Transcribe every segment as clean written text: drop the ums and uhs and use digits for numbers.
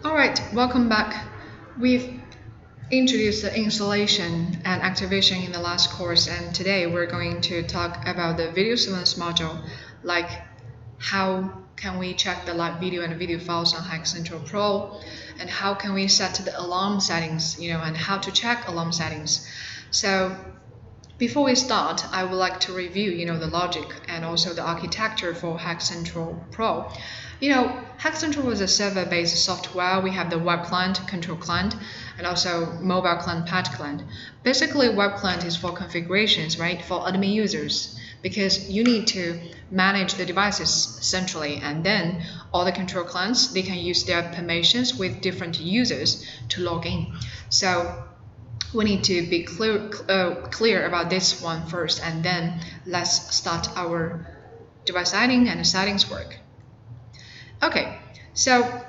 Alright, welcome back. We've introduced the installation and activation in the last course, and today we're going to talk about the video surveillance module, like how can we check the live video and video files on Hack Central Pro, and how can we set the alarm settings, and how to check alarm settings. So before we start, I would like to review, the logic and also the architecture for Hack Central Pro. Hack Central is a server-based software. We have the web client, control client, and also mobile client, patch client. Basically, web client is for configurations, right, for admin users, because you need to manage the devices centrally, and then all the control clients, they can use their permissions with different users to log in. So we need to be clear about this one first, and then let's start our device setting and settings work. Okay, so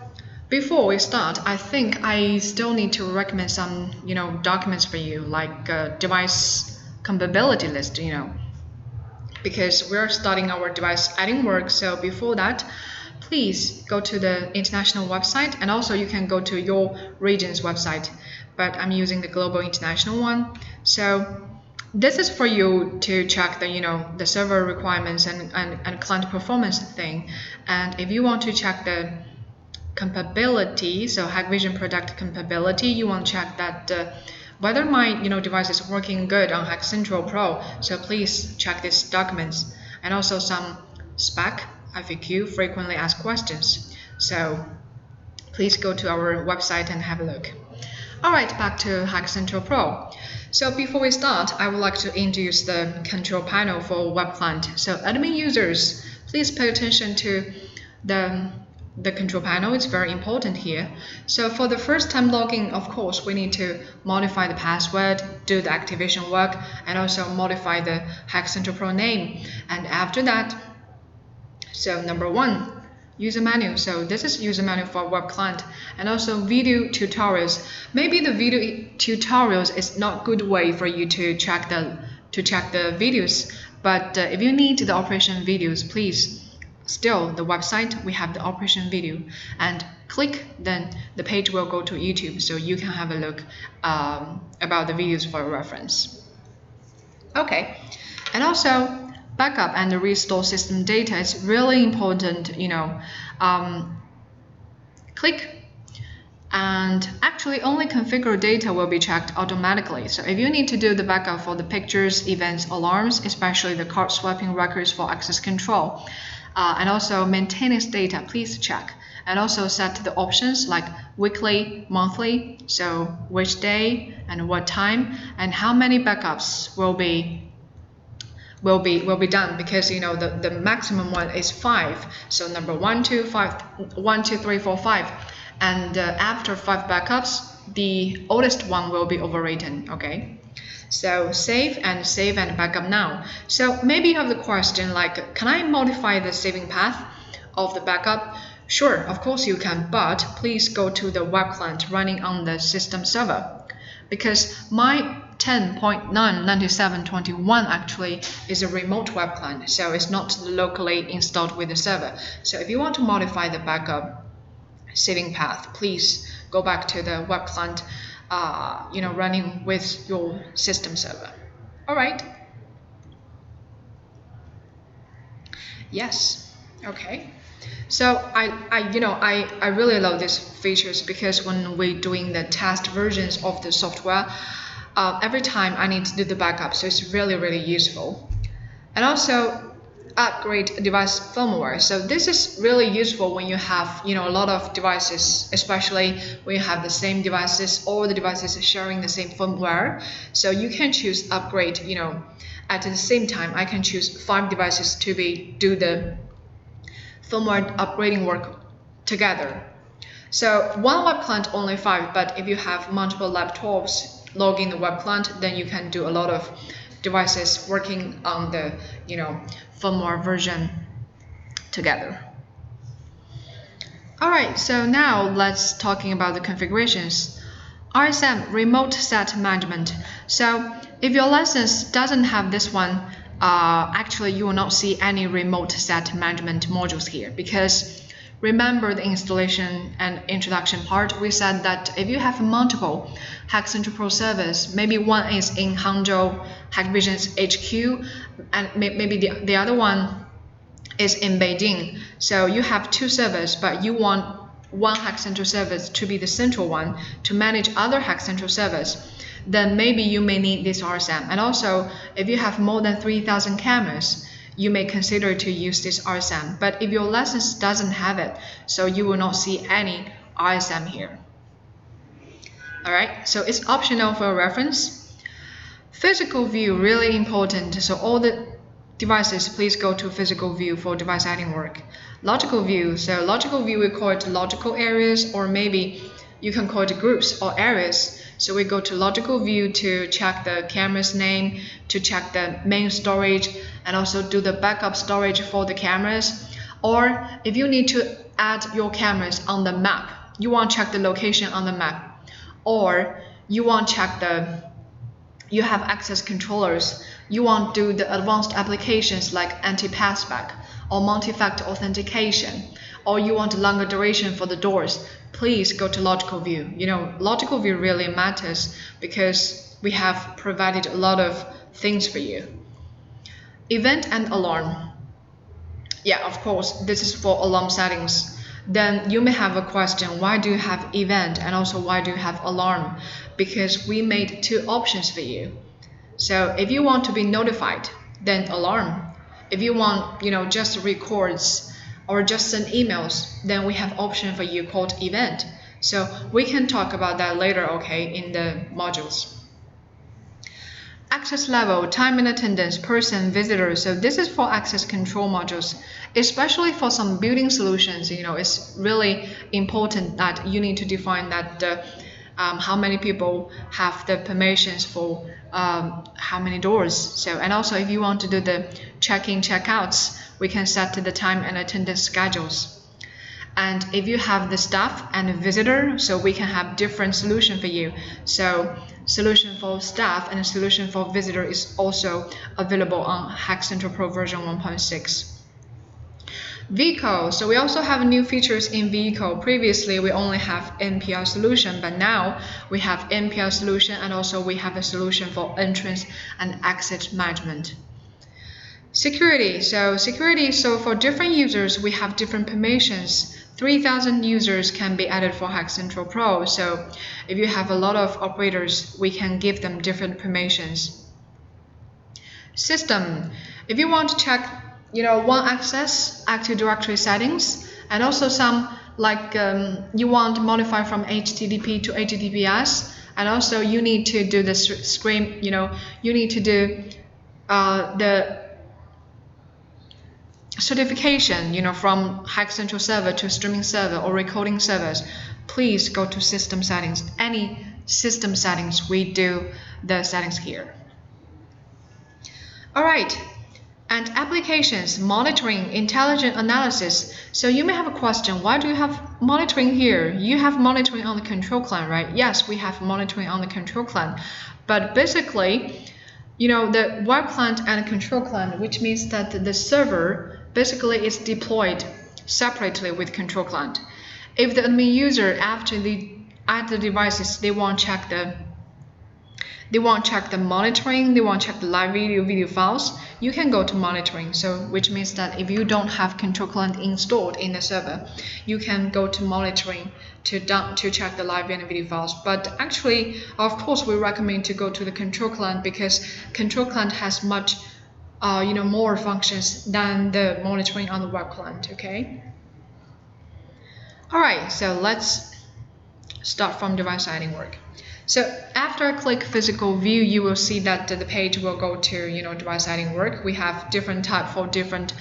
before we start, I think I still need to recommend some, documents for you, like device compatibility list, because we're starting our device adding work. So before that, please go to the international website, and also you can go to your region's website, but I'm using the global international one. So this is for you to check the the server requirements and client performance thing. And if you want to check the compatibility, so Hikvision product compatibility, you want to check that whether my device is working good on Hack Central Pro. So please check these documents, and also some spec, FAQ, frequently asked questions. So please go to our website and have a look. Alright, back to Hack Central Pro. So before we start, I would like to introduce the control panel for web client. So admin users, please pay attention to the control panel. It's very important here. So for the first time login, of course, we need to modify the password, do the activation work, and also modify the Hack Central Pro name. And after that, so number one, user manual. So this is user manual for web client, and also video tutorials. Maybe the video tutorials is not good way for you to check the videos, but if you need the operation videos, please still the website, we have the operation video, and click, then the page will go to YouTube, so you can have a look about the videos for reference. Okay, and also backup and restore system data is really important. Click, and actually only configure data will be checked automatically. So if you need to do the backup for the pictures, events, alarms, especially the card swiping records for access control, and also maintenance data, please check. And also set the options like weekly, monthly, so which day and what time, and how many backups will be done, because the maximum one is 5. So number 1, 2, 3, 4, 5, and after 5 backups, the oldest one will be overwritten. Okay, so save and backup now. So maybe you have the question like, can I modify the saving path of the backup? Sure, of course you can, but please go to the web client running on the system server, because my 10.99721 actually is a remote web client, so it's not locally installed with the server. So if you want to modify the backup saving path, please go back to the web client running with your system server. Alright. Yes. Okay. So I really love these features, because when we're doing the test versions of the software, every time I need to do the backup, so it's really useful. And also upgrade device firmware. So this is really useful when you have a lot of devices, especially when you have the same devices, all the devices sharing the same firmware. So you can choose upgrade. At the same time, I can choose 5 devices to do the firmware upgrading work together. So one web client only 5, but if you have multiple laptops log in the web client, then you can do a lot of devices working on the firmware version together. Alright, so now let's talking about the configurations. RSM, remote set management. So if your license doesn't have this one, actually you will not see any remote set management modules here, because remember the installation and introduction part, we said that if you have multiple Hack Central Pro servers, maybe one is in Hangzhou Hackvision's HQ, and maybe the other one is in Beijing. So you have two servers, but you want one Hack Central service to be the central one to manage other Hack Central servers, then maybe you may need this RSM. And also, if you have more than 3,000 cameras, you may consider to use this RSM. But if your license doesn't have it, so you will not see any RSM here. Alright, so it's optional for reference. Physical view, really important. So all the devices, please go to physical view for device adding work. Logical view, so logical view we call it logical areas, or maybe you can call it groups or areas. So we go to logical view to check the camera's name, to check the main storage, and also do the backup storage for the cameras. Or if you need to add your cameras on the map, you want to check the location on the map, or you want to check you have access controllers, you want to do the advanced applications like anti-passback or multi-factor authentication, or you want longer duration for the doors, please go to logical view. You know, logical view really matters because we have provided a lot of things for you. Event and alarm. Yeah, of course, this is for alarm settings. Then you may have a question, why do you have event and also why do you have alarm? Because we made two options for you. So if you want to be notified, then alarm. If you want, just records or just send emails, then we have option for you called event. So we can talk about that later, okay, in the modules. Access level, time and attendance, person, visitor. So this is for access control modules, especially for some building solutions. It's really important that you need to define that how many people have the permissions for how many doors. So, and also if you want to do the check-in, check-outs, we can set the time and attendance schedules. And if you have the staff and the visitor, so we can have different solution for you. So solution for staff and a solution for visitor is also available on Hack Central Pro version 1.6. Vehicle, so we also have new features in vehicle. Previously we only have NPL solution, but now we have NPL solution, and also we have a solution for entrance and exit management. Security, so for different users we have different permissions. 3,000 users can be added for Hack Central Pro. So if you have a lot of operators, we can give them different permissions. System, if you want to check one access, Active Directory settings, and also some like you want to modify from HTTP to HTTPS, and also you need to do the screen, you need to do the certification, from Hack Central server to streaming server or recording servers, please go to system settings. Any system settings, we do the settings here. All right. And applications, monitoring, intelligent analysis. So you may have a question, why do you have monitoring here? You have monitoring on the control client, right? Yes, we have monitoring on the control client. But basically, the web client and control client, which means that the server basically is deployed separately with control client. If the admin user, after they add the devices, they want to check the monitoring, they want to check the live video files, you can go to monitoring. So which means that if you don't have control client installed in the server, you can go to monitoring to check the live and video files. But actually, of course, we recommend to go to the control client because control client has much more functions than the monitoring on the web client. Okay. All right, so let's start from device adding work. So after I click physical view, you will see that the page will go to device adding work. We have different type for different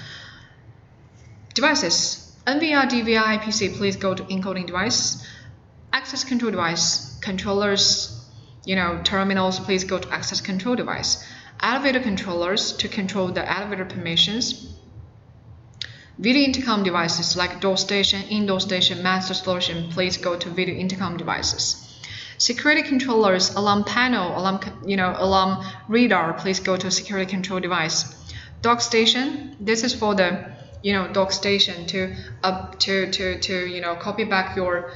devices. NVR, DVR, IPC, please go to encoding device. Access control device, controllers, terminals, please go to access control device. Elevator controllers to control the elevator permissions. Video intercom devices like door station, indoor station, master station, please go to video intercom devices. Security controllers, alarm panel, alarm radar, please go to security control device. Dock station, this is for the dock station to copy back your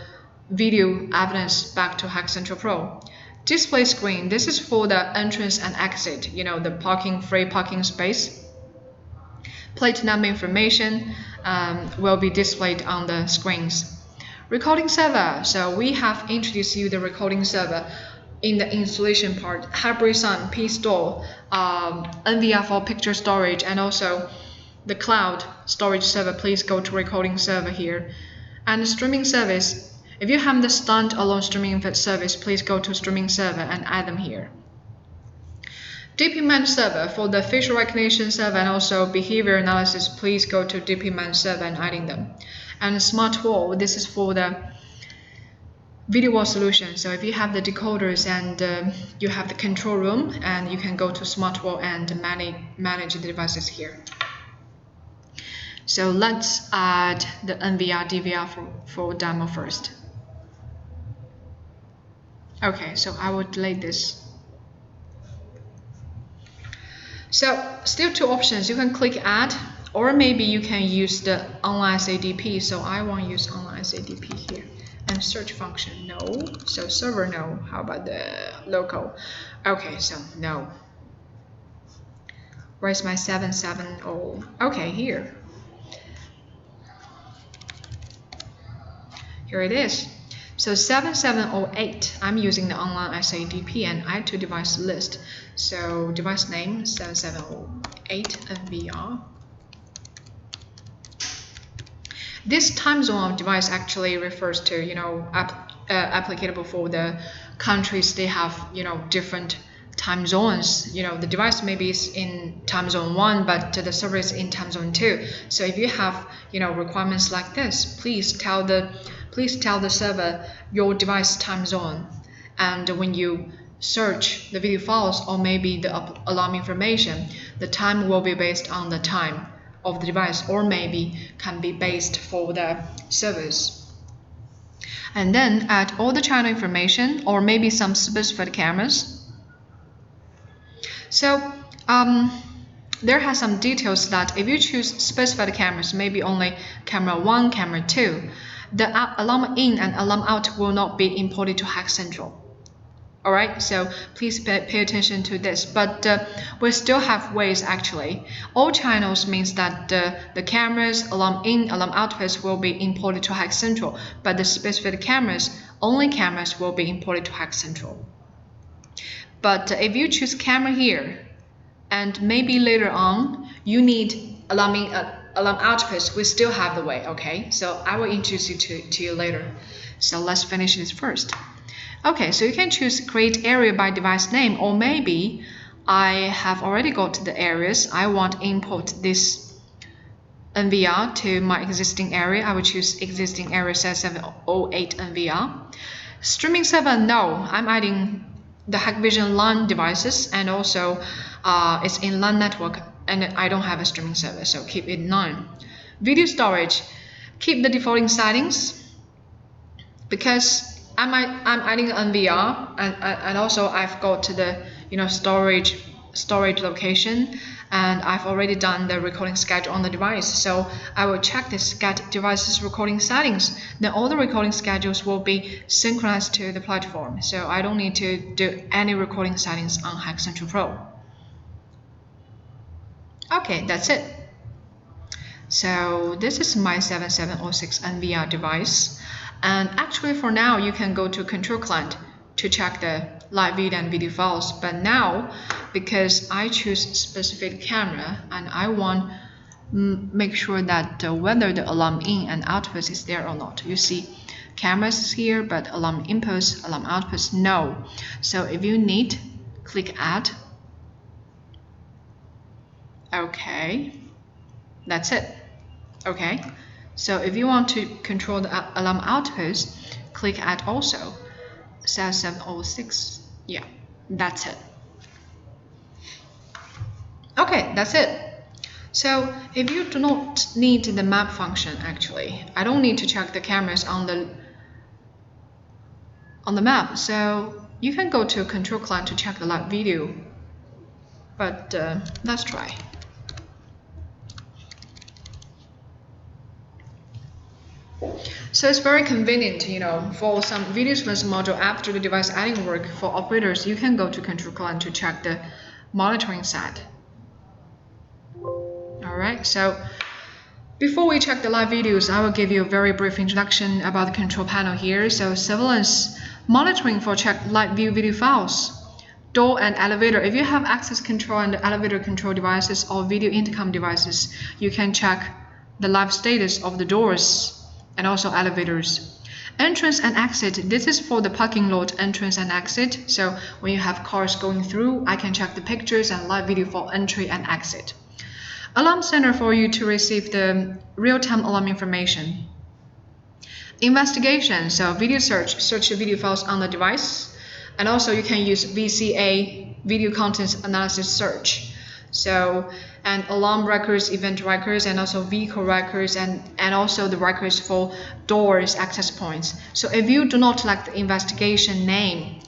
video evidence back to Hack Central Pro. Display screen, this is for the entrance and exit, the free parking space. Plate number information will be displayed on the screens. Recording server, so we have introduced you the recording server in the installation part. Hybrid Sun, P-Store, NVR for picture storage, and also the cloud storage server. Please go to recording server here. And the streaming service, if you have the standalone streaming service, please go to streaming server and add them here. DPMan server for the facial recognition server and also behavior analysis, please go to DPMan server and adding them. And smart wall, this is for the video wall solution. So if you have the decoders and you have the control room, and you can go to smart wall and manage the devices here. So let's add the NVR DVR for demo first. Okay, so I will delete this. So still two options. You can click add, or maybe you can use the online SADP. So I want to use online SADP here. And search function, no. So server, no. How about the local? Okay, so no. Where's my 770? Okay, here. Here it is. So 7708, I'm using the online SADP and add to device list. So device name 7708 NVR. This time zone of device actually refers to applicable for the countries. They have different time zones. The device maybe is in time zone 1, but the server is in time zone 2. So if you have requirements like this, please tell the server your device time zone, and when you search the video files or maybe the alarm information, the time will be based on the time of the device, or maybe can be based for the servers. And then add all the channel information or maybe some specified cameras. So there has some details that if you choose specified cameras, maybe only camera 1, camera 2, the alarm in and alarm out will not be imported to Hack Central. Alright, so please pay attention to this. But we still have ways actually. All channels means that the cameras, alarm in, alarm out will be imported to Hack Central, but the specific cameras, only cameras will be imported to Hack Central. But if you choose camera here, and maybe later on you need alarm in, alarm out, we still have the way, okay? So I will introduce you to you later. So let's finish this first. Okay, so you can choose create area by device name, or maybe I have already got the areas. I want to import this NVR to my existing area. I will choose existing area 7708 NVR. Streaming server, no, I'm adding the Hikvision LAN devices, and also it's in LAN network, and I don't have a streaming server, so keep it none. Video storage, keep the defaulting settings, because I'm adding NVR, and also I've got the storage location, and I've already done the recording schedule on the device. So I will check this device's recording settings. Then all the recording schedules will be synchronized to the platform. So I don't need to do any recording settings on Hack Central Pro. Okay, that's it. So this is my 7706 NVR device. And actually for now, you can go to control client to check the live video and video files. But now, because I choose specific camera and I want make sure that whether the alarm in and output is there or not. You see cameras is here, but alarm inputs, alarm outputs, no. So if you need, click add. Okay, that's it. Okay. So if you want to control the alarm outputs, click add also. 7706. Yeah, that's it. Okay, that's it. So if you do not need the map function, actually, I don't need to check the cameras on the map. So you can go to control client to check the live video. But let's try. So it's very convenient, for some video surveillance module after the device adding work for operators, you can go to control client to check the monitoring side. Alright, so before we check the live videos, I will give you a very brief introduction about the control panel here. So surveillance monitoring for check live view video files, door and elevator. If you have access control and elevator control devices or video intercom devices, you can check the live status of the doors and also elevators. Entrance and exit, this is for the parking lot entrance and exit. So when you have cars going through, I can check the pictures and live video for entry and exit. Alarm center for you to receive the real-time alarm information. Investigation, so video search the video files on the device. And also you can use VCA, video contents analysis search. So, and alarm records, event records, and also vehicle records, and also the records for doors, access points. So if you do not like the investigation name,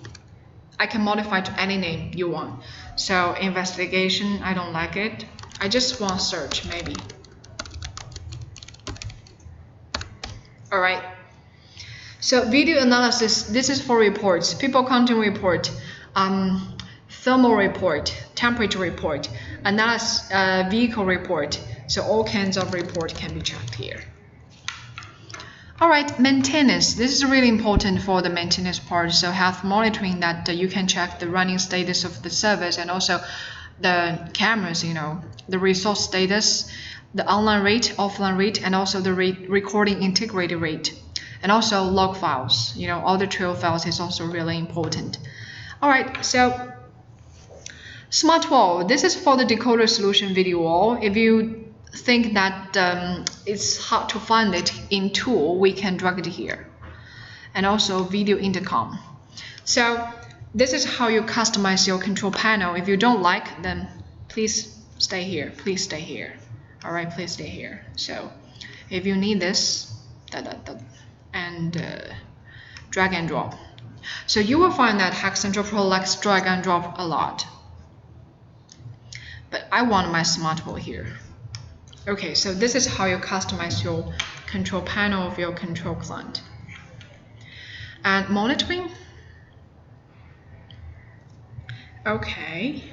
I can modify to any name you want. So investigation, I don't like it. I just want search, maybe. Alright. So video analysis, this is for reports. People counting report, thermal report, temperature report, analysis, vehicle report. So all kinds of report can be checked here. Alright, maintenance. This is really important for the maintenance part. So health monitoring, that you can check the running status of the service and also the cameras, the resource status, the online rate, offline rate, and also the recording integrated rate, and also log files. All the trail files is also really important. Alright, so smart wall. This is for the decoder solution video wall. If you think that it's hard to find it in tool, we can drag it here. And also video intercom. So this is how you customize your control panel. If you don't like, then please stay here. Please stay here. Alright, please stay here. So if you need this, and drag and drop. So you will find that Hack Central Pro likes drag and drop a lot. But I want my smart wall here. Okay, so this is how you customize your control panel of your control client. And monitoring. Okay.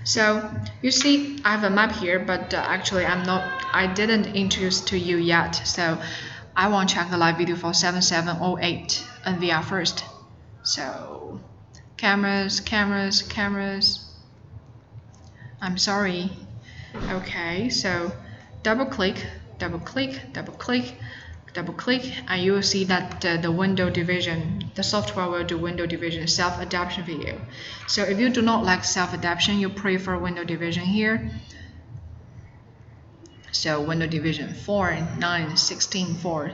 So you see, I have a map here, but actually I didn't introduce to you yet. So I want to check the live video for 7708 NVR first. So cameras. I'm sorry. Okay, so double click, and you will see that the window division, the software will do window division, self-adaptation video. So if you do not like self-adaptation, you prefer window division here. So window division 4, 9, 16, 4.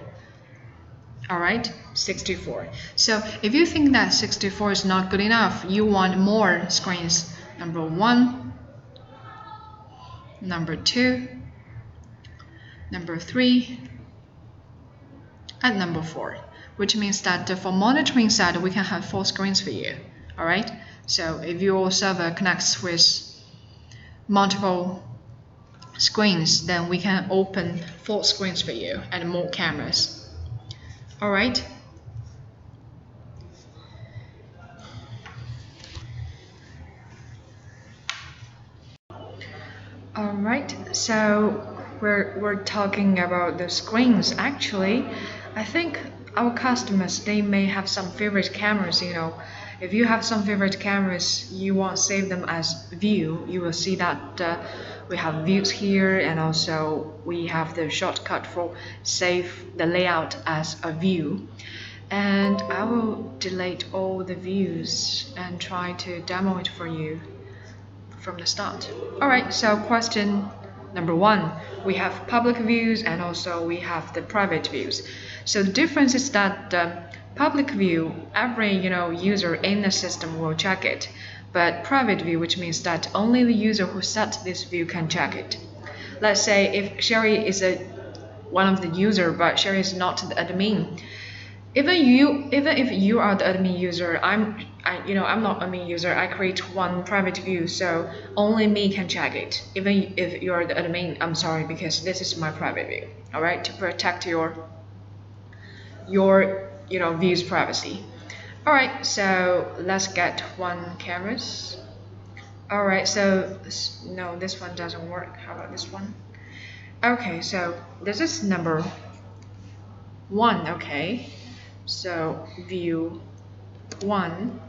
Alright, 64. So if you think that 64 is not good enough, you want more screens. Number 1, number 2, number 3, and number 4, which means that for monitoring side, we can have 4 screens for you. Alright, so if your server connects with multiple screens, then we can open 4 screens for you and more cameras. Alright. Alright, so we're talking about the screens. Actually, I think our customers, they may have some favorite cameras. If you have some favorite cameras, you want to save them as view. You will see that we have views here, and also we have the shortcut for save the layout as a view. And I will delete all the views and try to demo it for you from the start. Alright, so question number 1, we have public views and also we have the private views. So the difference is that public view, every user in the system will check it, but private view, which means that only the user who set this view can check it. Let's say if Sherry is one of the user, but Sherry is not the admin, Even if you are the admin user, I'm not admin user. I create one private view, so only me can check it. Even if you're the admin, I'm sorry, because this is my private view. All right, to protect your view's privacy. All right, so let's get one cameras. All right, so no, this one doesn't work. How about this one? Okay, so this is number 1. Okay, so view 1.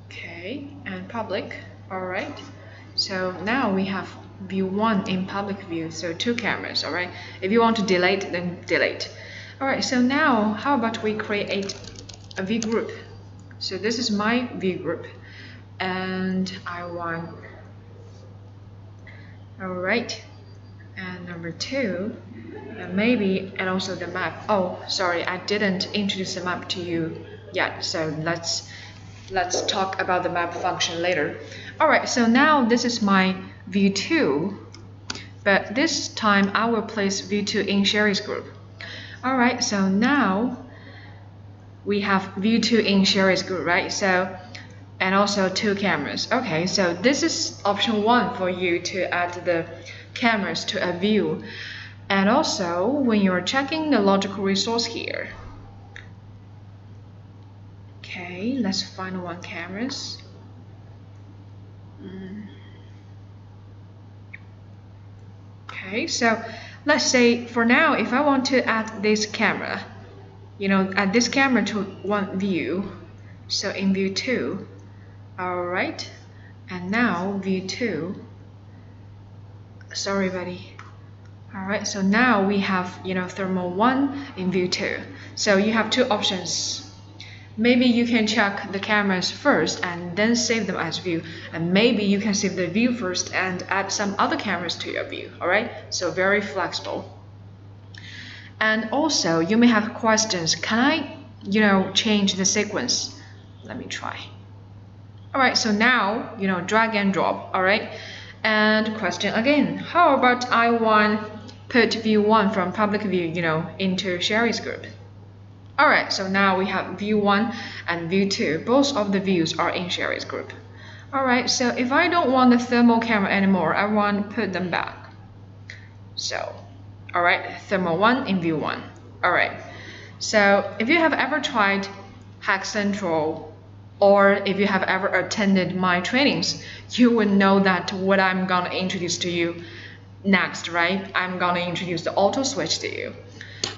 Okay, and public. All right, so now we have view 1 in public view, so 2 cameras. All right, if you want to delete, then delete. All right, so now how about we create a view group? So this is my view group, and I want, all right, and number 2, and also the map. Oh, sorry, I didn't introduce the map to you yet, so let's talk about the map function later. All right, so now this is my view 2, but this time I will place view 2 in Sherry's group. All right, so now we have view 2 in Sherry's group, right? So, and also 2 cameras. Okay, so this is option 1 for you to add the cameras to a view. And also, when you're checking the logical resource here, okay, let's find 1 cameras. Okay, so let's say for now, if I want to add this camera, add this camera to 1 view, so in view 2, all right, and now view 2, sorry buddy. All right, so now we have thermal 1 in view 2. So you have 2 options. Maybe you can check the cameras first and then save them as view, and maybe you can save the view first and add some other cameras to your view. All right, so very flexible. And also you may have questions. Can I change the sequence? Let me try. All right, so now drag and drop. All right, and question again, how about I want put view 1 from public view into Sherry's group? All right, so now we have view 1 and view 2. Both of the views are in Sherry's group. All right, so if I don't want the thermal camera anymore, I want to put them back. So, all right, thermal 1 in view 1. All right, so if you have ever tried Hack Central, or if you have ever attended my trainings, you would know that what I'm gonna introduce to you next, right? I'm gonna introduce the auto switch to you.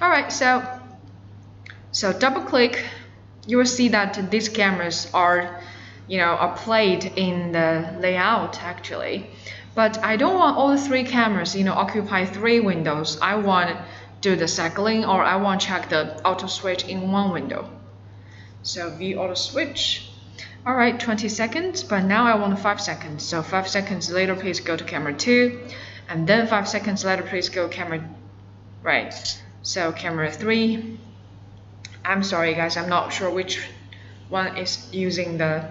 All right, so double click, you will see that these cameras are played in the layout actually. But I don't want all the 3 cameras occupy 3 windows. I want to do the cycling, or I want to check the auto switch in 1 window. So view auto switch. All right, 20 seconds, but now I want 5 seconds. So 5 seconds later, please go to camera 2, and then 5 seconds later, please go camera, right? So camera 3. I'm sorry guys, I'm not sure which one is using the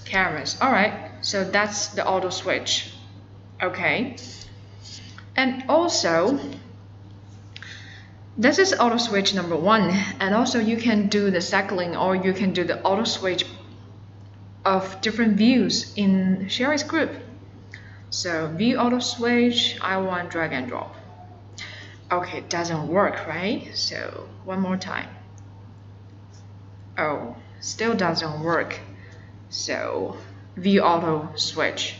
cameras. All right, so that's the auto switch. Okay, and also this is auto switch number 1, and also you can do the cycling, or you can do the auto switch of different views in Sherry's group. So view auto switch, I want drag and drop. Okay, it doesn't work, right? So one more time. Oh, still doesn't work. So view auto switch.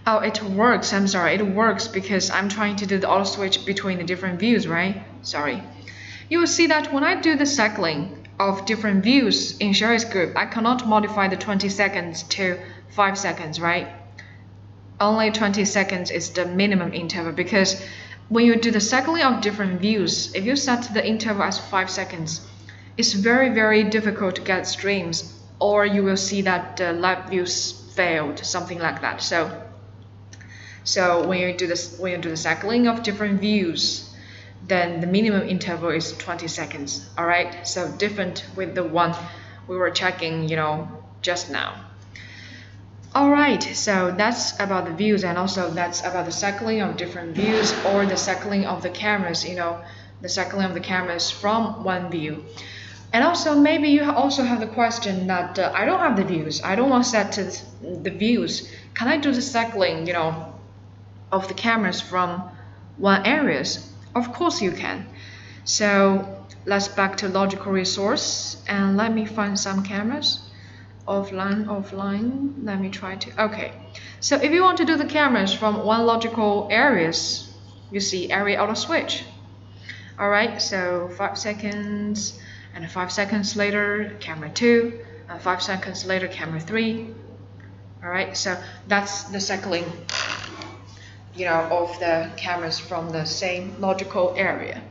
Oh, it works. I'm sorry, it works because I'm trying to do the auto switch between the different views, right? Sorry. You will see that when I do the cycling of different views in Sherry's group, I cannot modify the 20 seconds to 5 seconds, right? Only 20 seconds is the minimum interval, because when you do the cycling of different views, if you set the interval as 5 seconds, it's very, very difficult to get streams, or you will see that the live views failed, something like that. So when you do the cycling of different views, then the minimum interval is 20 seconds. All right, so different with the one we were checking, just now. All right, so that's about the views, and also that's about the cycling of different views, or the cycling of the cameras, the cycling of the cameras from one view. And also maybe you also have the question that I don't have the views. I don't want to set the views. Can I do the cycling, of the cameras from one areas? Of course you can. So let's back to logical resource and let me find some cameras. Offline, let me try to, okay. So if you want to do the cameras from one logical areas, you see area auto switch. All right, so 5 seconds, and 5 seconds later, camera 2, and 5 seconds later, camera 3. All right, so that's the cycling, of the cameras from the same logical area.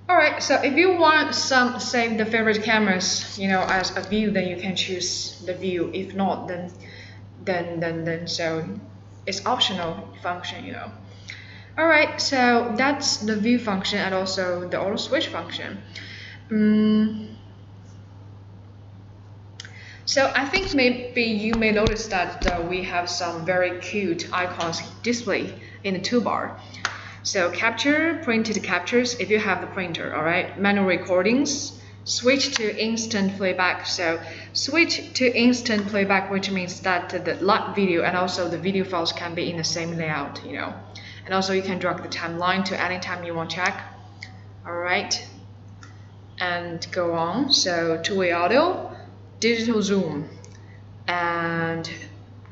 All right, so if you want save the favorite cameras, as a view, then you can choose the view. If not, then so it's optional function, All right, so that's the view function and also the auto switch function. So I think maybe you may notice that we have some very cute icons displayed in the toolbar. So capture, printed captures if you have the printer, all right? Manual recordings, switch to instant playback. So switch to instant playback, which means that the live video and also the video files can be in the same layout, And also you can drag the timeline to any time you want to check. All right, and go on. So two-way audio, digital zoom, and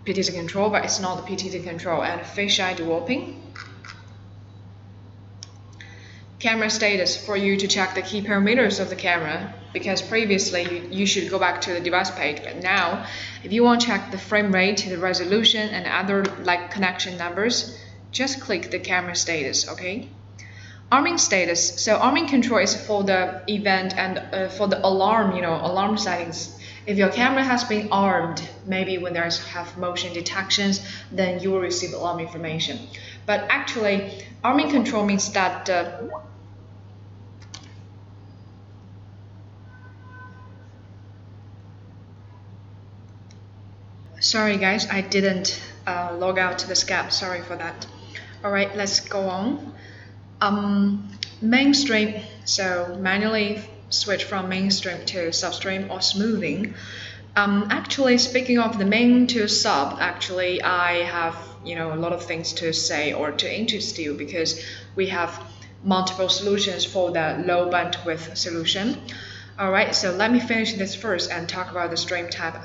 PTZ control, but it's not the PTZ control, and fisheye dwarping. Camera status for you to check the key parameters of the camera, because previously you should go back to the device page, but now if you want to check the frame rate, the resolution, and other like connection numbers, just click the camera status, okay? Arming status. So arming control is for the event and for the alarm, alarm settings. If your camera has been armed, maybe when there's have motion detections, then you will receive alarm information. But actually, arming control means that sorry guys, I didn't log out to the SCAP. Sorry for that. All right, let's go on. Mainstream. So manually switch from mainstream to substream or smoothing. Actually, speaking of the main to sub, actually I have a lot of things to say or to interest you, because we have multiple solutions for the low bandwidth solution. All right, so let me finish this first and talk about the stream tab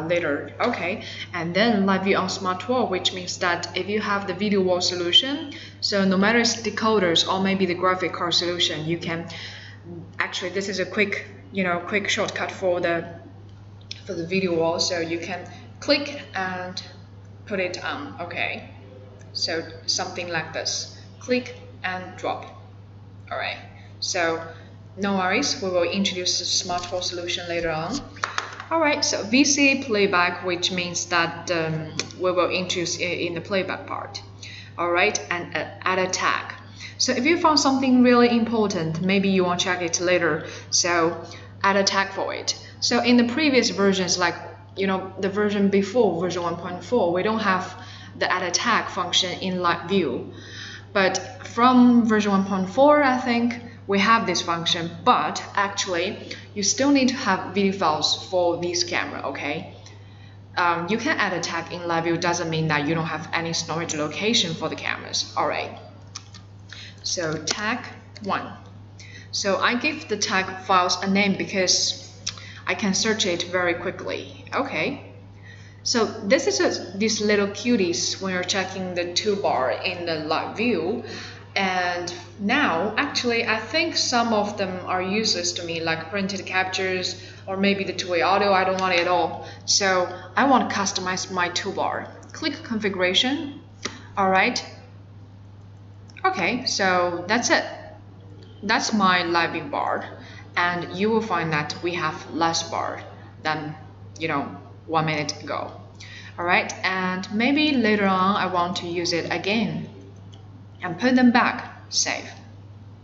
later. Okay, and then live view on smart wall, which means that if you have the video wall solution, so no matter it's decoders or maybe the graphic card solution, you can actually, this is a quick shortcut for the video wall, so you can click and put it on. Okay, so something like this, click and drop. All right, so no worries, we will introduce the smart wall solution later on. All right, so VCA playback, which means that we will introduce in the playback part. All right, and add a tag. So if you found something really important, maybe you want to check it later, so add a tag for it. So in the previous versions, like the version before version 1.4, we don't have the add a tag function in live view. But from version 1.4, I think we have this function, but actually you still need to have video files for this camera, okay? You can add a tag in live view, doesn't mean that you don't have any storage location for the cameras. All right, so tag 1. So I give the tag files a name because I can search it very quickly. Okay, so this is these little cuties when you're checking the toolbar in the live view. And now, actually, I think some of them are useless to me, like printed captures or maybe the two-way audio. I don't want it at all. So I want to customize my toolbar. Click configuration. All right. Okay, so that's it. That's my live view bar. And you will find that we have less bar than 1 minute ago. All right, and maybe later on I want to use it again and put them back, save.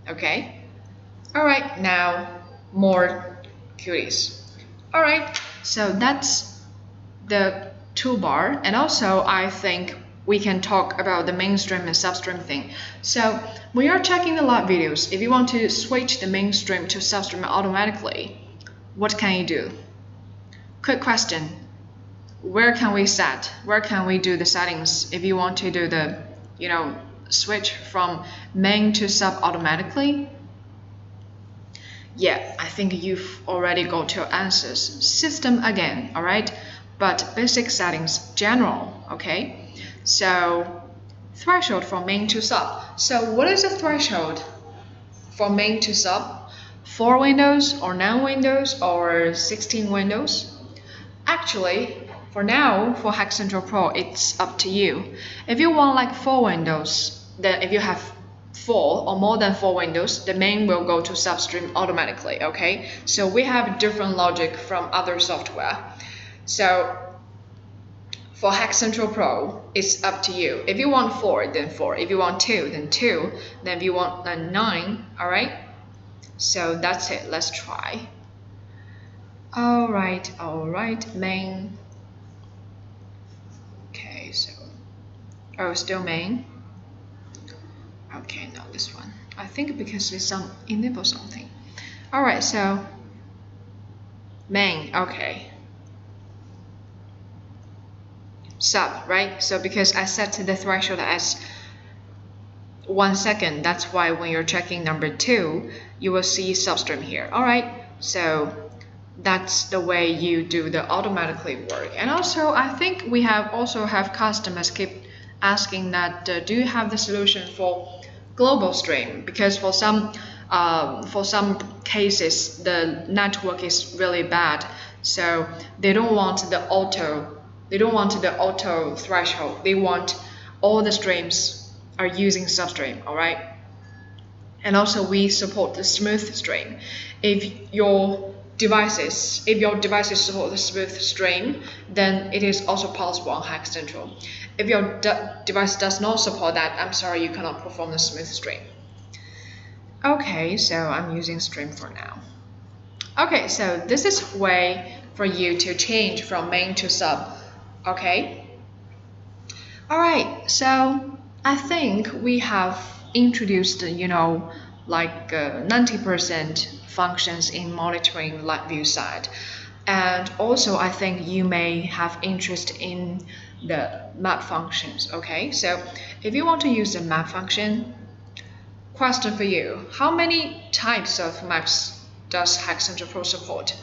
Okay, all right, now more cuties. All right, so that's the toolbar, and also I think we can talk about the mainstream and substream thing. So when you're checking the live videos, if you want to switch the mainstream to substream automatically, what can you do? Quick question. Where can we set? Where can we do the settings if you want to do the, switch from main to sub automatically? Yeah, I think you've already got your answers. System again, all right? But basic settings, general, okay? So threshold from main to sub. So what is the threshold from main to sub? 4 windows or 9 windows or 16 windows? Actually, for now, for Hack Central Pro, it's up to you. If you want like 4 windows, then if you have 4 or more than 4 windows, the main will go to substream automatically, okay? So we have different logic from other software. So for Hack Central Pro, it's up to you. If you want 4, then 4. If you want 2, then 2. Then if you want 9, all right? So that's it. Let's try. All right, main. Okay, so, still main. Okay, no, this one. I think because it's enable something. All right, so main, okay. Sub, right? So because I set the threshold as 1 second, that's why when you're checking number 2, you will see substream here. All right, so that's the way you do the automatically work. And also, I think we also have customers keep asking that do you have the solution for global stream? Because for some cases the network is really bad, so they don't want the auto threshold. They want all the streams are using substream, all right? And also we support the smooth stream. If your devices support the smooth stream, then it is also possible on Hack Central. If your device does not support that, I'm sorry, you cannot perform the smooth stream. Okay, so I'm using stream for now. Okay, so this is a way for you to change from main to sub. Okay. All right, so I think we have introduced, like 90% functions in monitoring live view side. And also I think you may have interest in the map functions, okay? So if you want to use the map function, question for you, how many types of maps does Hack Central Pro support?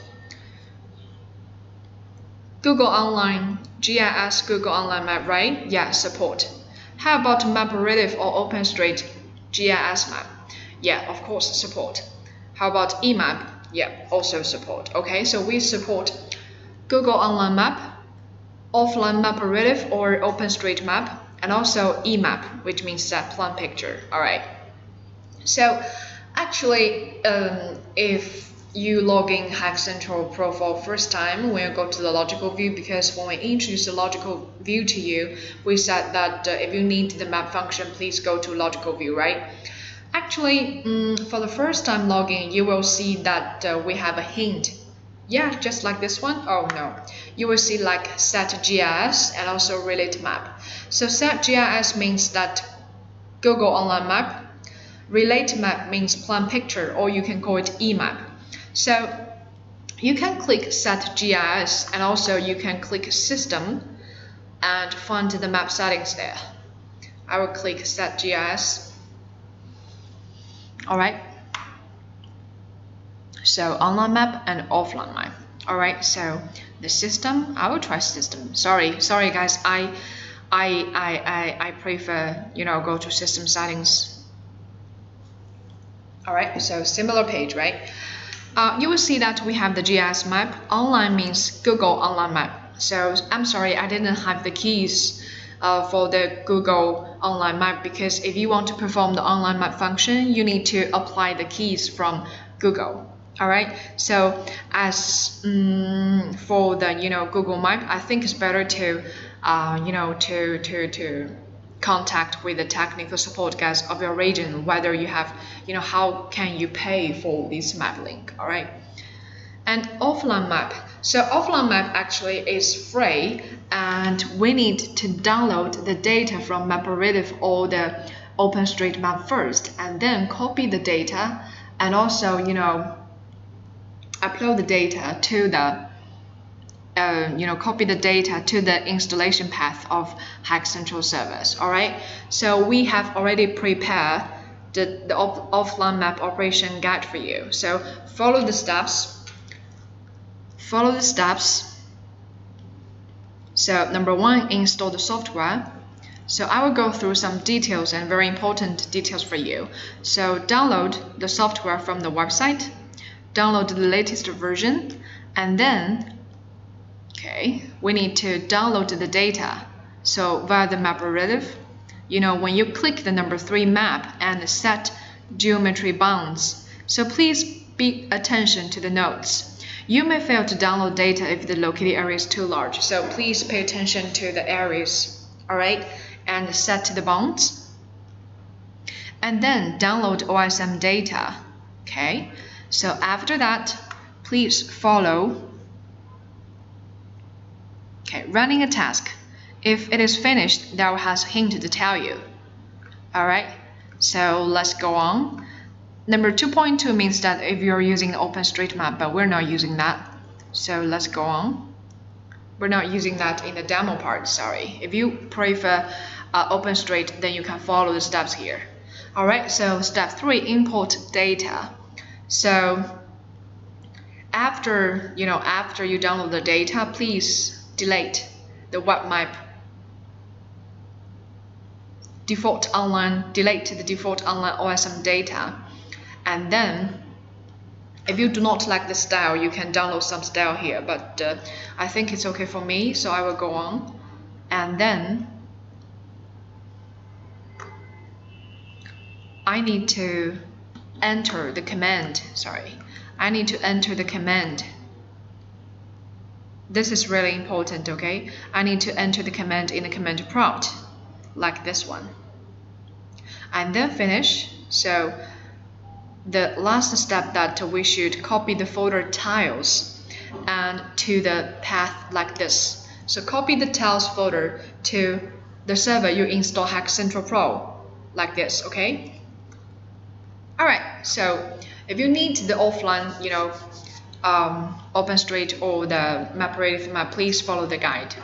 Google Online, GIS Google Online Map, right? Yeah, support. How about MapRelief or OpenStreet GIS map? Yeah, of course, support. How about eMap? Yeah, also support. Okay, so we support Google Online Map, Offline MapRelief or OpenStreetMap, and also eMap, which means that plan picture. All right. So actually, if you log in Hack Central Pro for first time, when you go to the logical view, because when we introduce the logical view to you, we said that if you need the map function, please go to logical view, right? Actually, for the first time login, you will see that we have a hint. Yeah, just like this one. Oh no, you will see like set GIS and also relate map. So set GIS means that Google Online Map. Relate map means plan picture, or you can call it eMap. So you can click set GIS and also you can click system and find the map settings there. I will click set GIS. Alright. So online map and offline map. Alright, so the system, I will try system. Sorry guys, I prefer, go to system settings. Alright, so similar page, right? You will see that we have the GIS map. Online means Google Online Map. So I'm sorry, I didn't have the keys for the Google Online Map, because if you want to perform the online map function, you need to apply the keys from Google. All right. So as for the Google Map, I think it's better to to contact with the technical support guys of your region, whether you have how can you pay for this map link. All right. And offline map. So offline map actually is free, and we need to download the data from MapReduce or the OpenStreetMap first, and then copy the data, and also upload the data to the copy the data to the installation path of Hack Central servers. All right. So we have already prepared the offline map operation guide for you. So follow the steps. Follow the steps. So number 1, install the software. So I will go through some details and very important details for you. So download the software from the website, download the latest version, and then we need to download the data. So via the MapReduce, when you click the number 3 map and set geometry bounds. So please pay attention to the notes. You may fail to download data if the located area is too large. So please pay attention to the areas, all right, and set the bounds. And then download OSM data, okay? So after that, please follow, running a task. If it is finished, that has a hint to tell you, all right? So let's go on. Number 2.2 means that if you're using OpenStreetMap, but we're not using that. So let's go on. We're not using that in the demo part, sorry. If you prefer OpenStreet, then you can follow the steps here. All right, so step 3, import data. So after you download the data, please delete the web map delete the default online OSM data. And then if you do not like the style, you can download some style here, but I think it's okay for me, so I will go on. And then I need to enter the command. This is really important, okay? I need to enter the command in the command prompt, like this one. And then finish. So the last step that we should copy the folder tiles and to the path like this. So copy the tiles folder to the server you install Hack Central Pro like this, okay? All right, so if you need the offline, OpenStreet or the MapReduce map, please follow the guide.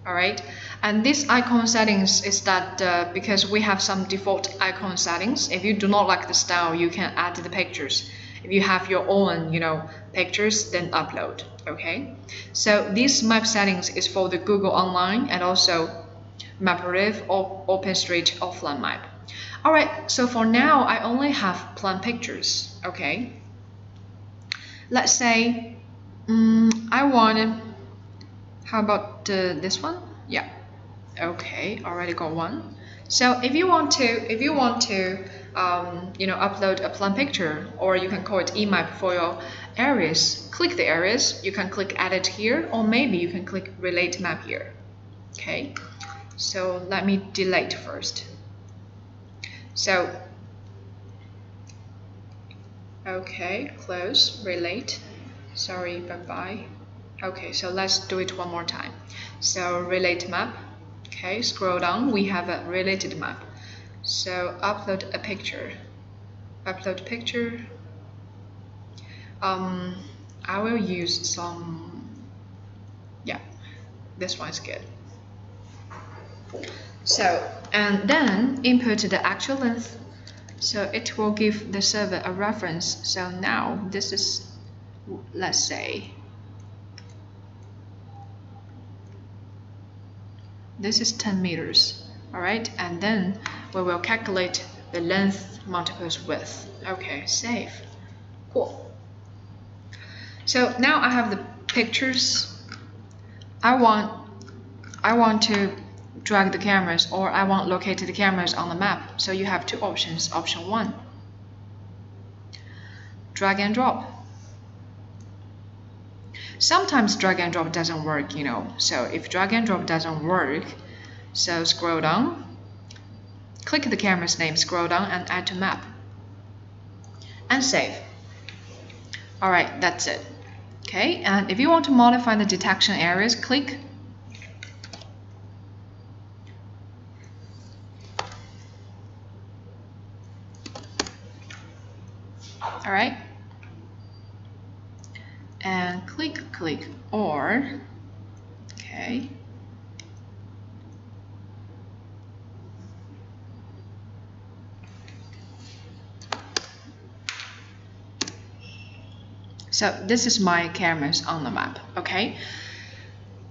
All right, and this icon settings is that because we have some default icon settings. If you do not like the style, you can add the pictures. If you have your own, pictures, then upload. Okay, so this map settings is for the Google Online and also MapReduce or OpenStreet offline map. All right, so for now, I only have plain pictures. Okay, let's say I want. How about this one? Yeah. Okay, already got one. So if you want to upload a plain picture, or you can call it emap for your areas, click the areas. You can click edit here, or maybe you can click relate map here. Okay. So let me delete first. So okay, close, relate. Sorry, bye-bye. Okay, so let's do it one more time. So relate map. Okay, scroll down, we have a related map. So upload a picture. Upload picture. I will use some, yeah, this one's good. So, and then input the actual length. So it will give the server a reference. So now this is, let's say, this is 10 meters, all right? And then we will calculate the length multiples width. Okay, save. Cool. So now I have the pictures. I want to drag the cameras, or I want to locate the cameras on the map. So you have two options. Option 1, drag and drop. Sometimes drag and drop doesn't work, So if drag and drop doesn't work, so scroll down, click the camera's name, scroll down and add to map. And save. Alright, that's it. Okay, and if you want to modify the detection areas, click. All right, and click, or, okay. So this is my cameras on the map, okay?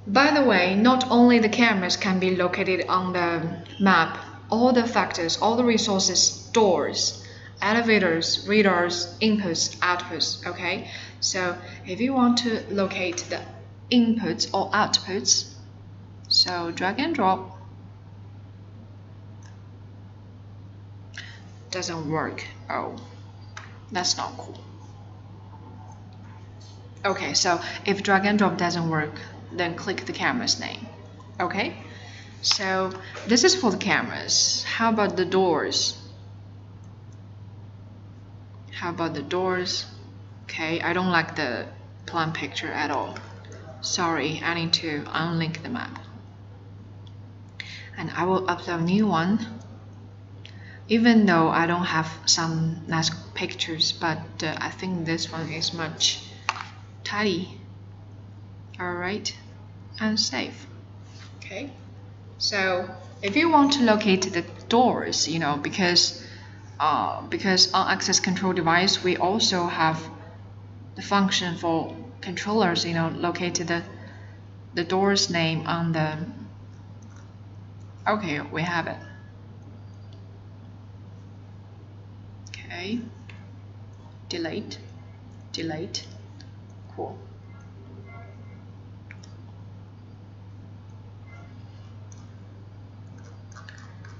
By the way, not only the cameras can be located on the map, all the factors, all the resources, doors, elevators, radars, inputs, outputs, okay? So if you want to locate the inputs or outputs, so drag and drop, doesn't work. Oh, that's not cool. Okay, so if drag and drop doesn't work, then click the camera's name. Okay, so this is for the cameras. How about the doors? How about the doors? Okay, I don't like the plan picture at all. Sorry, I need to unlink the map. And I will upload a new one. Even though I don't have some nice pictures, but I think this one is much tidy. Alright, and save. Okay, so if you want to locate the doors, you know, because on access control device we also have the function for controllers, you know, locate the door's name on the. Okay, we have it. Okay, delete, cool.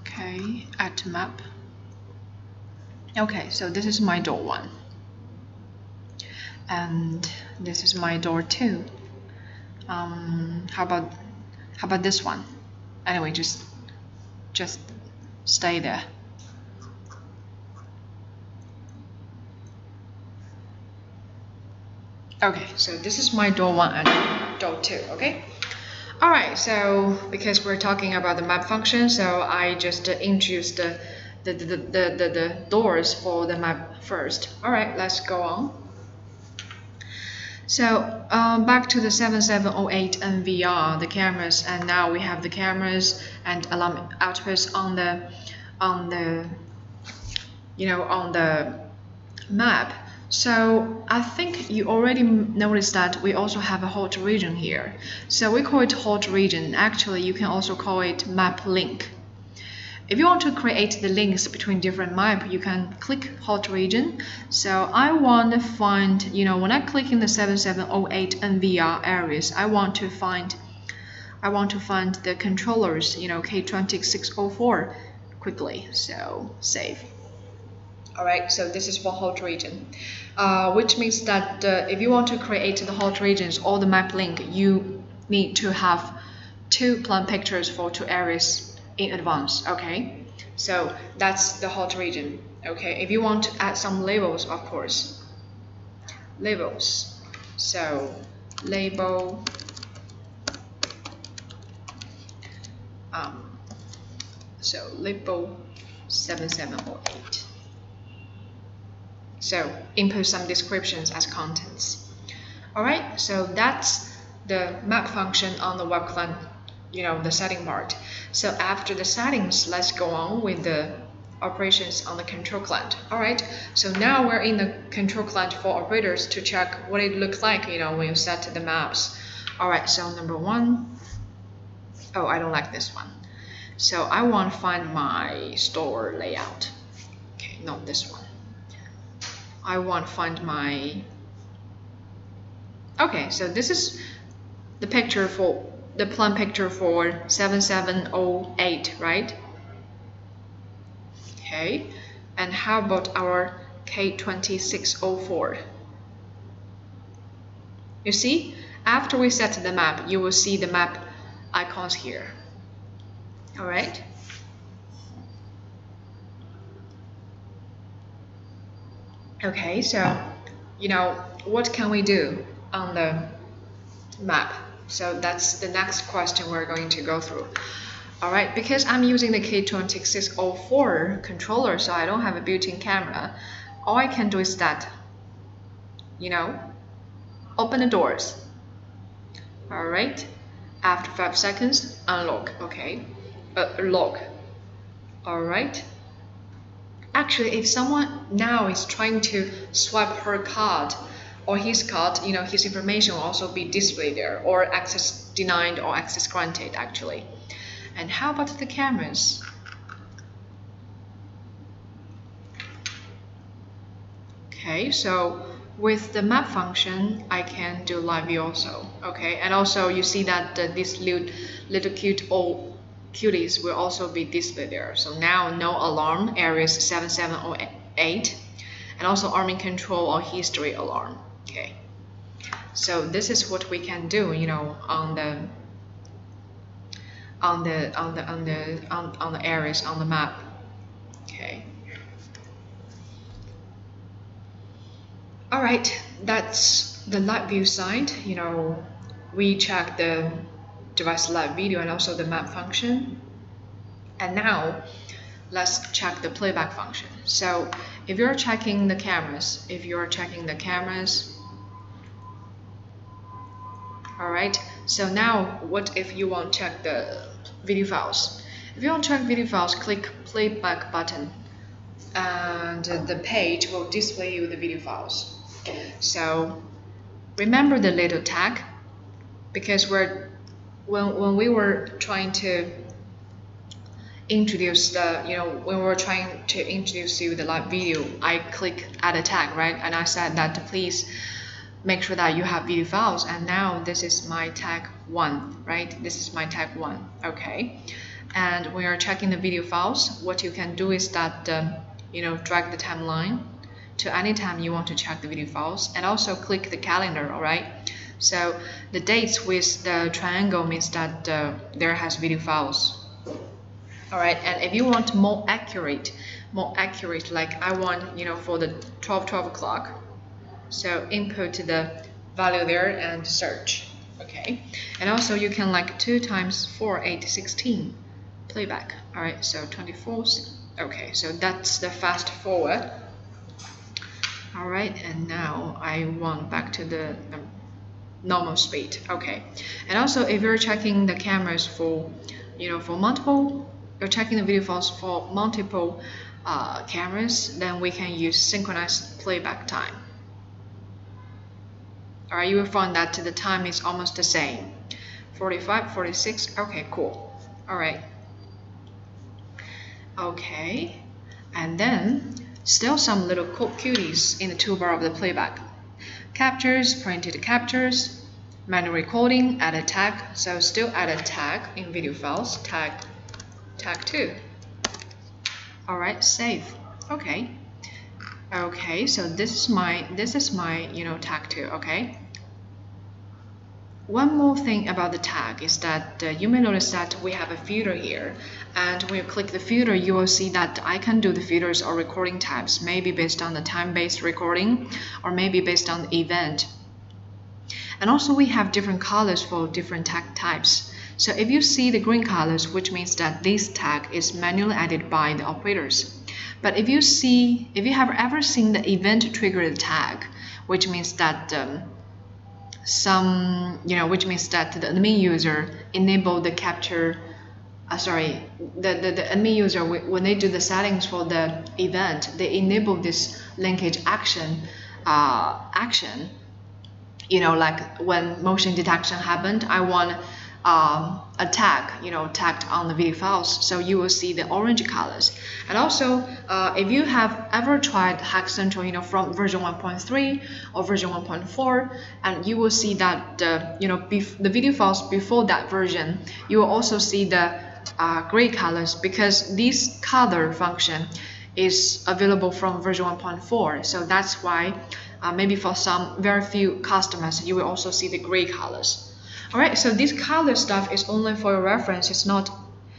Okay, add to map. Okay, so this is my door 1. And this is my door 2. How about this one? Anyway, just stay there. Okay, so this is my door 1 and door 2, okay? Alright, so because we're talking about the map function, so I just introduced the doors for the map first. Alright, let's go on. So back to the 7708 NVR, the cameras, and now we have the cameras and alarm outputs on the map. So I think you already noticed that we also have a hot region here. So we call it hot region. Actually, you can also call it map link. If you want to create the links between different maps, you can click hot region. So I want to find, you know, when I click in the 7708 NVR areas, I want to find the controllers, you know, K2604 quickly. So save. Alright, so this is for hot region, which means that if you want to create the hot regions or the map link, you need to have 2 plan pictures for 2 areas in advance. Okay, so that's the hot region. Okay, if you want to add some labels, of course, labels. So label label 7708. So input some descriptions as contents. Alright, so that's the map function on the web client, you know, the setting part. So after the settings, let's go on with the operations on the control client. Alright, so now we're in the control client for operators to check what it looks like, you know, when you set the maps. Alright, so number 1, oh, I don't like this one. So I want to find my store layout. Okay, not this one. I want to find my. Okay, so this is the picture for the plan picture for 7708, right? Okay, and how about our K2604? You see, after we set the map, you will see the map icons here. All right. Okay, so, you know, what can we do? on the map. So that's the next question we're going to go through. Alright, because I'm using the K2604 controller, so I don't have a built-in camera, all I can do is that, open the doors. Alright, after 5 seconds, unlock, okay, lock. Alright. Actually, if someone now is trying to swipe her card or his card, his information will also be displayed there, or access denied or access granted actually. And how about the cameras? Okay, so with the map function, I can do live view also. Okay, and also you see that these little cute old cuties will also be displayed there. So now no alarm, areas 7708, and also arming control or history alarm. Okay, so this is what we can do, on the areas on the map. Okay. Alright, that's the live view side. We check the device live video and also the map function. And now let's check the playback function. So if you're checking the cameras, alright, so now what if you want to check the video files? If you want to check video files, click playback button and the page will display you the video files. So remember the little tag, because when we were trying to introduce you the live video, I click add a tag, right? And I said that please make sure that you have video files, and now this is my tag 1, right? This is my tag 1, okay? And when you're checking the video files, what you can do is that drag the timeline to any time you want to check the video files, and also click the calendar, alright? So the dates with the triangle means that there has video files. Alright, and if you want more accurate, like I want, for the 12 o'clock, so input the value there and search, okay? And also you can like 2 times 4, 8, 16 playback, alright? So 24, okay, so that's the fast forward. Alright, and now I want back to the normal speed, okay? And also if you're checking the cameras for, you're checking the video files for multiple cameras, then we can use synchronized playback time. Alright, you will find that the time is almost the same. 45, 46, okay, cool. Alright. Okay, and then still some little cuties in the toolbar of the playback. Captures, printed captures, manual recording, add a tag. So still add a tag in video files, tag 2. Alright, save. Okay. Okay, so this is my tag 2, okay? One more thing about the tag is that you may notice that we have a filter here, and when you click the filter, you will see that I can do the filters or recording types, maybe based on the time-based recording or maybe based on the event. And also we have different colors for different tag types. So if you see the green colors, which means that this tag is manually added by the operators. But if you have ever seen the event triggered tag, which means that the admin user enable the capture. The admin user, when they do the settings for the event, they enable this linkage action. Like when motion detection happened, I want a tag, tagged on the video files, so you will see the orange colors. And also, if you have ever tried Hack Central, from version 1.3 or version 1.4, and you will see that the video files before that version, you will also see the gray colors, because this color function is available from version 1.4. So that's why maybe for some very few customers, you will also see the gray colors. Alright, so this color stuff is only for your reference. It's not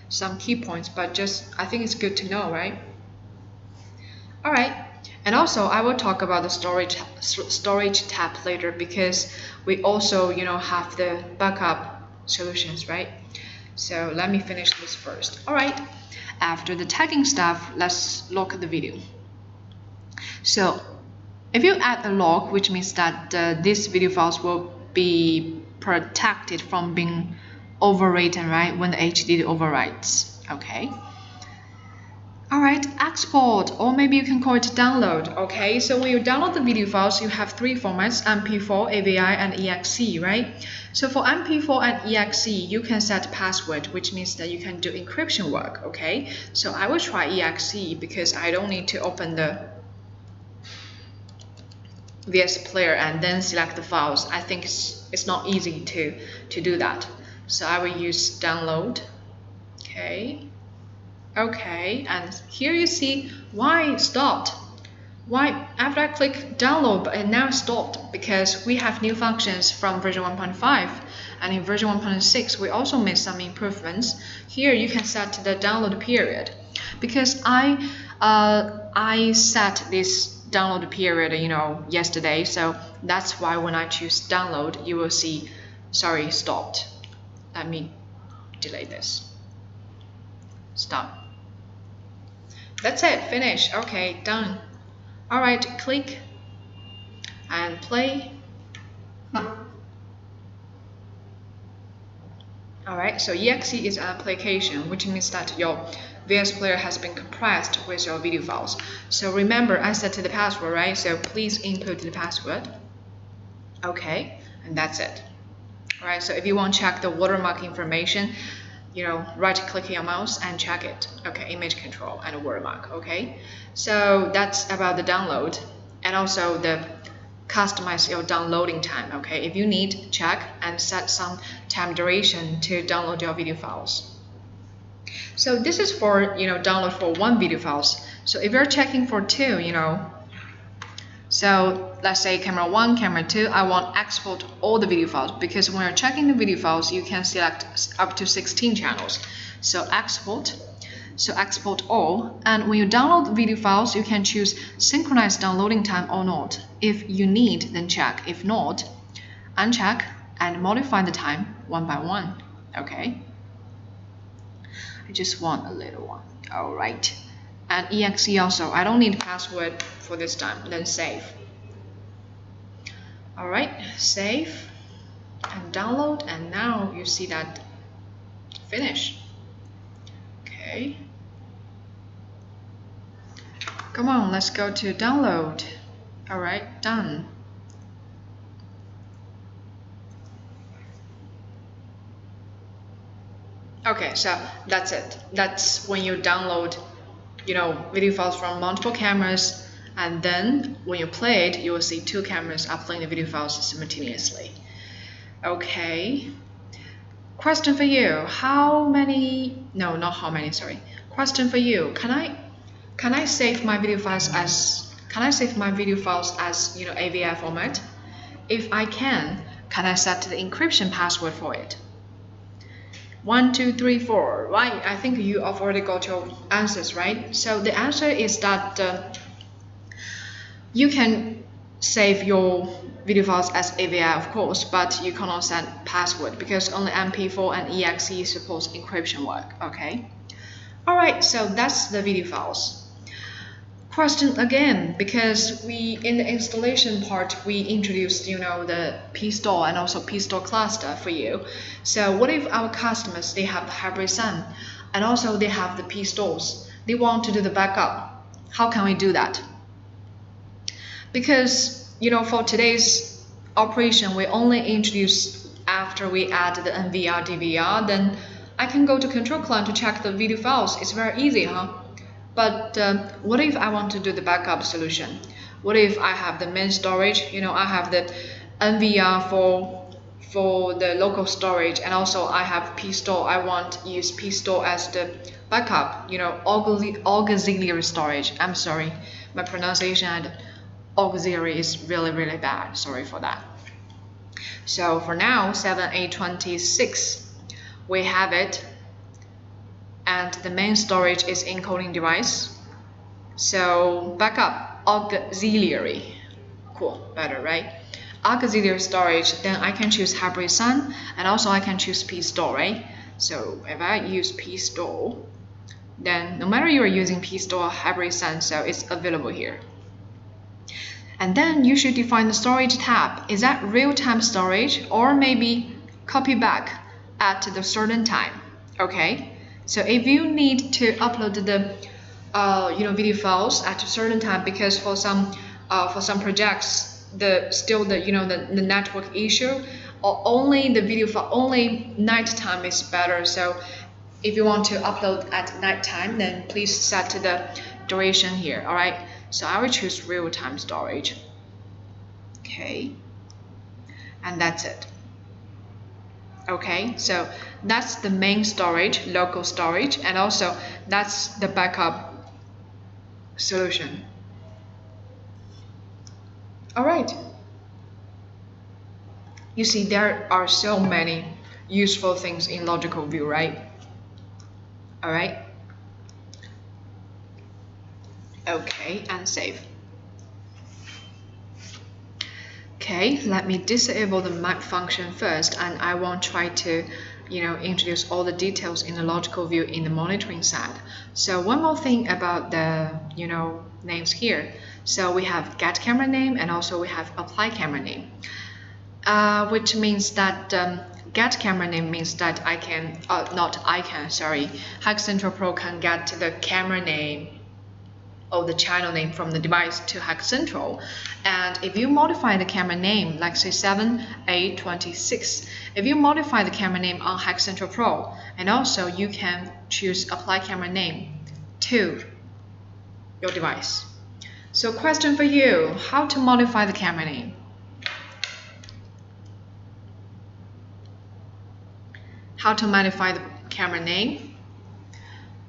some key points, but just I think it's good to know, right? Alright, And also, I will talk about the storage tab later because we also, have the backup solutions, right? So let me finish this first. All right. After the tagging stuff, let's look at the video. So if you add a log, which means that these video files will be protected from being overwritten, right? When the HDD overwrites. Okay. Alright, export, or maybe you can call it download. Okay, so when you download the video files, you have three formats: MP4, AVI, and EXE, right? So for MP4 and EXE, you can set password, which means that you can do encryption work. Okay, so I will try EXE because I don't need to open the VS Player and then select the files. I think it's not easy to do that. So I will use download. Okay, and here you see why it stopped. Why after I click download, but it now stopped because we have new functions from version 1.5, and in version 1.6 we also made some improvements. Here you can set the download period because I set this download period yesterday, so that's why when I choose download you will see stopped. Let me delete this. Stop. That's it, finish. Okay, done. Alright, click and play. Alright, so EXE is an application, which means that your VS Player has been compressed with your video files. So remember, I set the password, right? So please input the password. Okay, and that's it. Alright, so if you want to check the watermark information, right-click your mouse and check it. Okay, image control and watermark. Okay, so that's about the download, and also the customize your downloading time. Okay, if you need, check and set some time duration to download your video files. So this is for download for one video files. So if you're checking for two, so let's say camera 1, camera 2, I want export all the video files because when you're checking the video files, you can select up to 16 channels. So export all, and when you download the video files, you can choose synchronize downloading time or not. If you need, then check. If not, uncheck and modify the time one by one. Okay. I just want a little one. Alright. And EXE also, I don't need password for this time, then save. Alright, save and download, and now you see that finish. Okay. Come on, let's go to download. Alright, done. Okay, so that's it. That's when you download video files from multiple cameras, and then when you play it, you will see two cameras are playing the video files simultaneously. Okay. Question for you. Question for you. Can I save my video files as AVI format? If I can I set the encryption password for it? 1, 2, 3, 4, right? I think you have already got your answers, right? So the answer is that you can save your video files as AVI, of course, but you cannot set password because only MP4 and EXE supports encryption work. Okay. All right. So that's the video files. Question again, because in the installation part we introduced the pstore and also pstore cluster for you. So what if our customers, they have the hybrid SAN and also they have the pstores, they want to do the backup? How can we do that? Because for today's operation we only introduce after we add the NVR DVR, then I can go to control client to check the video files. It's very easy, huh? But what if I want to do the backup solution? What if I have the main storage, I have the NVR for the local storage, and also I have pstore. I want to use pstore as the backup, auxiliary storage. I'm sorry, my pronunciation and auxiliary is really, really bad. Sorry for that. So for now, 7A26, we have it. And the main storage is encoding device. So backup, auxiliary. Cool, better, right? Auxiliary storage, then I can choose hybrid SAN, and also I can choose pstore, right? So if I use pstore, then no matter you're using pstore or hybrid SAN, so it's available here. And then you should define the storage tab. Is that real-time storage or maybe copy back at the certain time? Okay. So if you need to upload the video files at a certain time, because for some projects the network issue, or only the video file, only nighttime is better. So if you want to upload at nighttime, then please set the duration here. All right. So I will choose real-time storage. Okay, and that's it. Okay, so that's the main storage, local storage, and also that's the backup solution. All right. You see, there are so many useful things in logical view, right? All right. Okay, and save. Okay, let me disable the map function first, and I won't try to introduce all the details in the logical view in the monitoring side. So one more thing about the names here. So we have get camera name, and also we have apply camera name, which means that get camera name means that HackCentral Pro can get the camera name or the channel name from the device to HackCentral. And if you modify the camera name, like say 7A26, if you modify the camera name on HackCentral Pro, and also you can choose apply camera name to your device. So question for you, how to modify the camera name? How to modify the camera name?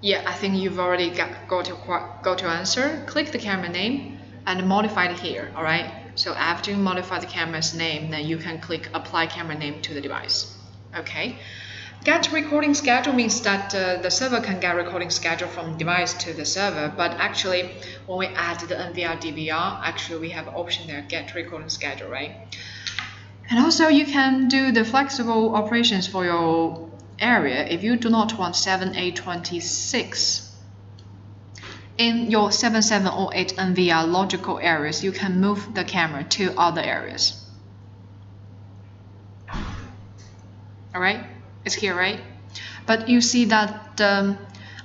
Yeah, I think you've already got to answer. Click the camera name and modify it here, all right? So after you modify the camera's name, then you can click apply camera name to the device. Okay. Get recording schedule means that the server can get recording schedule from device to the server, but actually when we add the NVR DVR, actually we have an option there, get recording schedule, right? And also you can do the flexible operations for your area. If you do not want 7A26 in your 7708 NVR logical areas, you can move the camera to other areas. All right, it's here, right? But you see that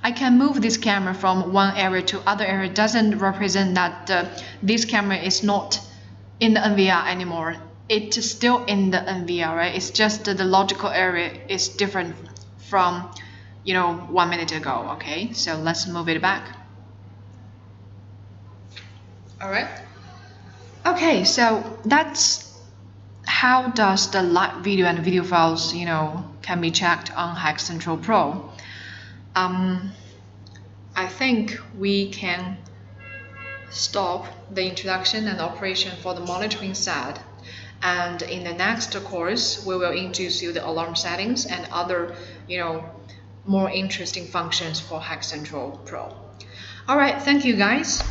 I can move this camera from one area to other area. Doesn't represent that this camera is not in the NVR anymore. It's still in the NVR, right? It's just the logical area is different from 1 minute ago. Okay, so let's move it back. All right. Okay, so that's how does the live video and video files can be checked on HackCentral Pro. I think we can stop the introduction and operation for the monitoring side. And in the next course, we will introduce you the alarm settings and other, more interesting functions for HackCentral Pro. All right, thank you guys.